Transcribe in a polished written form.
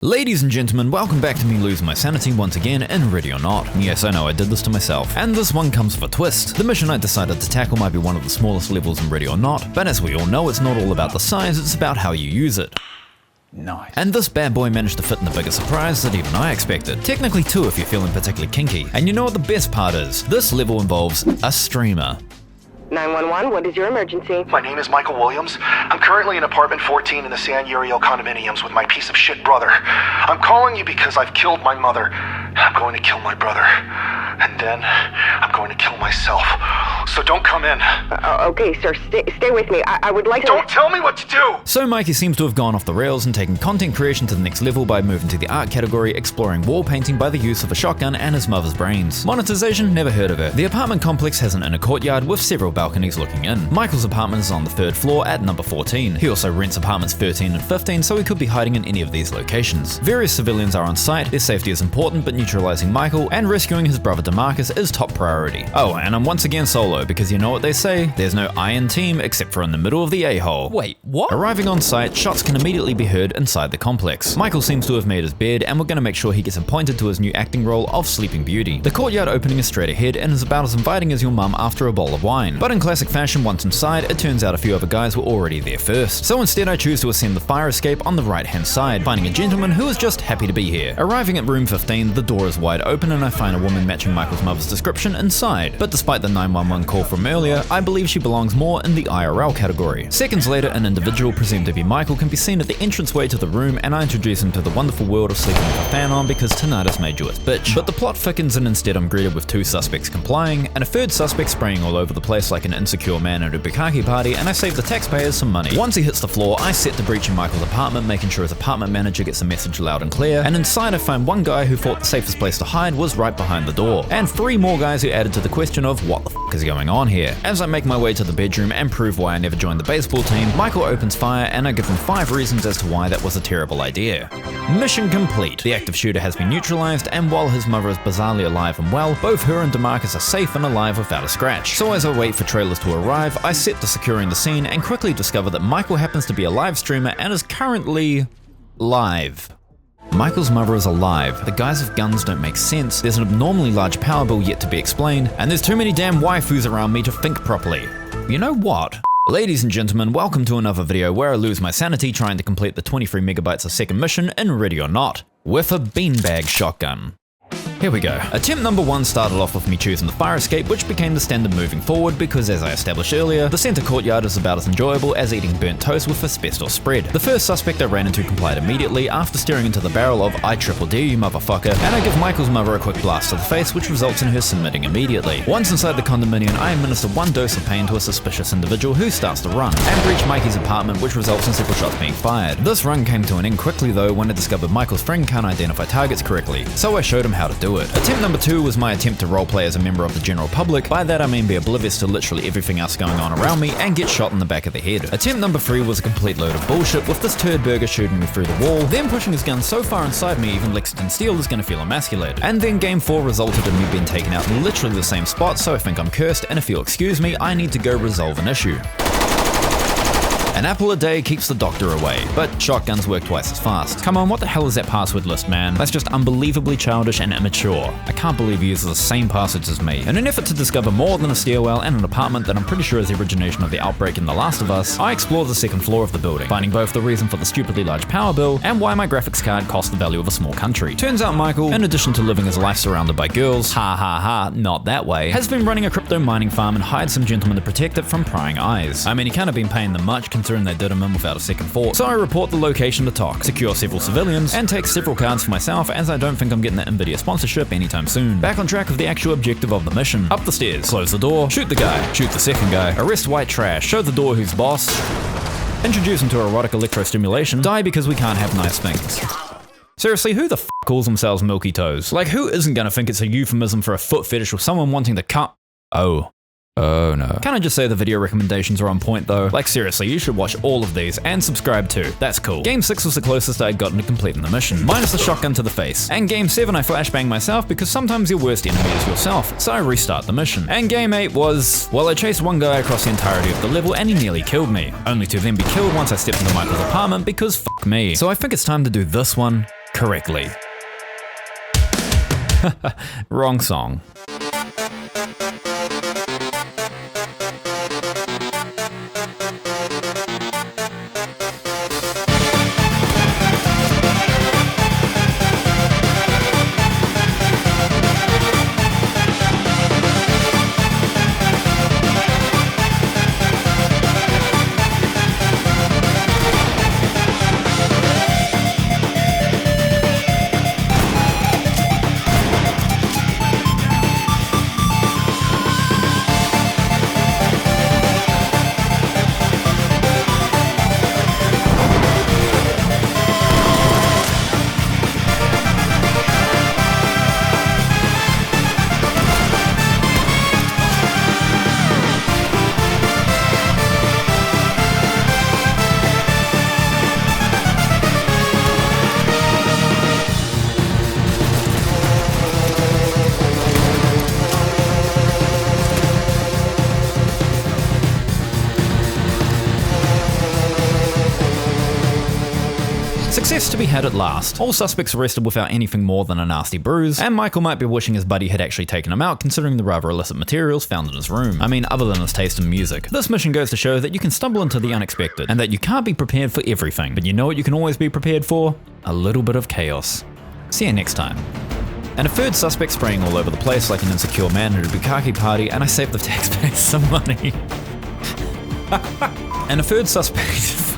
Ladies and gentlemen, welcome back to me losing my sanity once again in Ready or Not. Yes, I know, I did this to myself. And this one comes with a twist. The mission I decided to tackle might be one of the smallest levels in Ready or Not, but as we all know, it's not all about the size, it's about how you use it. Nice. And this bad boy managed to fit in a bigger surprise than even I expected. Technically two if you're feeling particularly kinky. And you know what the best part is? This level involves a streamer. 911, what is your emergency? My name is Michael Williams. I'm currently in apartment 14 in the San Uriel condominiums with my piece of shit brother. I'm calling you because I've killed my mother. I'm going to kill my brother. And then I'm going to kill myself. So don't come in. Okay, sir, stay with me. I would like to... Don't tell me what to do! So Mikey seems to have gone off the rails and taken content creation to the next level by moving to the art category, exploring wall painting by the use of a shotgun and his mother's brains. Monetization? Never heard of it. The apartment complex has an inner courtyard with several balconies looking in. Michael's apartment is on the 3rd floor at number 14. He also rents apartments 13 and 15, so he could be hiding in any of these locations. Various civilians are on site, their safety is important, but neutralizing Michael and rescuing his brother DeMarcus is top priority. Oh, and I'm once again solo, because you know what they say, there's no iron team except for in the middle of the a-hole. Wait, what? Arriving on site, shots can immediately be heard inside the complex. Michael seems to have made his bed, and we're gonna make sure he gets appointed to his new acting role of Sleeping Beauty. The courtyard opening is straight ahead and is about as inviting as your mum after a bowl of wine. But in classic fashion, once inside, it turns out a few other guys were already there first. So instead I choose to ascend the fire escape on the right hand side, finding a gentleman who is just happy to be here. Arriving at room 15, the door is wide open and I find a woman matching Michael's mother's description inside. But despite the 911 call from earlier, I believe she belongs more in the IRL category. Seconds later, an individual presumed to be Michael can be seen at the entranceway to the room, and I introduce him to the wonderful world of sleeping with a fan on because tinnitus made you its bitch. But the plot thickens and instead I'm greeted with 2 suspects complying, and a 3rd suspect spraying all over the place like an insecure man at a bukkake party, and I save the taxpayers some money. Once he hits the floor, I set to breaching Michael's apartment, making sure his apartment manager gets the message loud and clear, and inside I find one guy who thought the safest place to hide was right behind the door, and 3 more guys who added to the question of what the f is going on here. As I make my way to the bedroom and prove why I never joined the baseball team, Michael opens fire and I give him 5 reasons as to why that was a terrible idea. Mission complete. The active shooter has been neutralized, and while his mother is bizarrely alive and well, both her and DeMarcus are safe and alive without a scratch. So as I wait for trailers to arrive, I set to securing the scene and quickly discover that Michael happens to be a live streamer and is currently live. Michael's mother is alive, the guys with guns don't make sense, there's an abnormally large power bill yet to be explained, and there's too many damn waifus around me to think properly. You know what? Ladies and gentlemen, welcome to another video where I lose my sanity trying to complete the 23 megabytes a second mission in Ready or Not, with a beanbag shotgun. Here we go. Attempt number 1 started off with me choosing the fire escape, which became the standard moving forward because, as I established earlier, the center courtyard is about as enjoyable as eating burnt toast with asbestos spread. The first suspect I ran into complied immediately after staring into the barrel of "I triple dare you motherfucker," and I give Michael's mother a quick blast to the face, which results in her submitting immediately. Once inside the condominium, I administer 1 dose of pain to a suspicious individual who starts to run, and breach Mikey's apartment, which results in several shots being fired. This run came to an end quickly though when I discovered Michael's friend can't identify targets correctly, so I showed him how to do it. Attempt number 2 was my attempt to roleplay as a member of the general public. By that I mean be oblivious to literally everything else going on around me and get shot in the back of the head. Attempt number 3 was a complete load of bullshit, with this turd burger shooting me through the wall, then pushing his gun so far inside me even Lexington Steel is gonna feel emasculated. And then game 4 resulted in me being taken out in literally the same spot, so I think I'm cursed, and if you'll excuse me, I need to go resolve an issue. An apple a day keeps the doctor away, but shotguns work twice as fast. Come on, what the hell is that password list, man? That's just unbelievably childish and immature. I can't believe he uses the same passwords as me. In an effort to discover more than a stairwell and an apartment that I'm pretty sure is the origination of the outbreak in The Last of Us, I explore the 2nd floor of the building, finding both the reason for the stupidly large power bill and why my graphics card cost the value of a small country. Turns out Michael, in addition to living his life surrounded by girls, ha ha ha, not that way, has been running a crypto mining farm and hired some gentlemen to protect it from prying eyes. I mean, he can't have been paying them much considering they did him in without a second thought. So I report the location to TOC, secure several civilians, and take several cards for myself as I don't think I'm getting the Nvidia sponsorship anytime soon. Back on track of the actual objective of the mission. Up the stairs, close the door, shoot the guy, shoot the second guy, arrest white trash, show the door who's boss, introduce him to erotic electrostimulation, die because we can't have nice things. Seriously, who the f calls themselves Milky Toes? Like, who isn't gonna think it's a euphemism for a foot fetish or someone wanting to cut? Oh no. Can I just say the video recommendations are on point though? Like seriously, you should watch all of these and subscribe too. That's cool. Game 6 was the closest I had gotten to completing the mission, minus the shotgun to the face. And Game 7 I flashbang myself because sometimes your worst enemy is yourself, so I restart the mission. And Game 8 was, well, I chased one guy across the entirety of the level and he nearly killed me, only to then be killed once I stepped into Michael's apartment because f*** me. So I think it's time to do this one correctly. Wrong song. Success to be had at last. All suspects arrested without anything more than a nasty bruise, and Michael might be wishing his buddy had actually taken him out considering the rather illicit materials found in his room. I mean, other than his taste in music. This mission goes to show that you can stumble into the unexpected, and that you can't be prepared for everything. But you know what you can always be prepared for? A little bit of chaos. See you next time. And a third suspect spraying all over the place like an insecure man at a bukkake party, and I saved the taxpayers some money. And a third suspect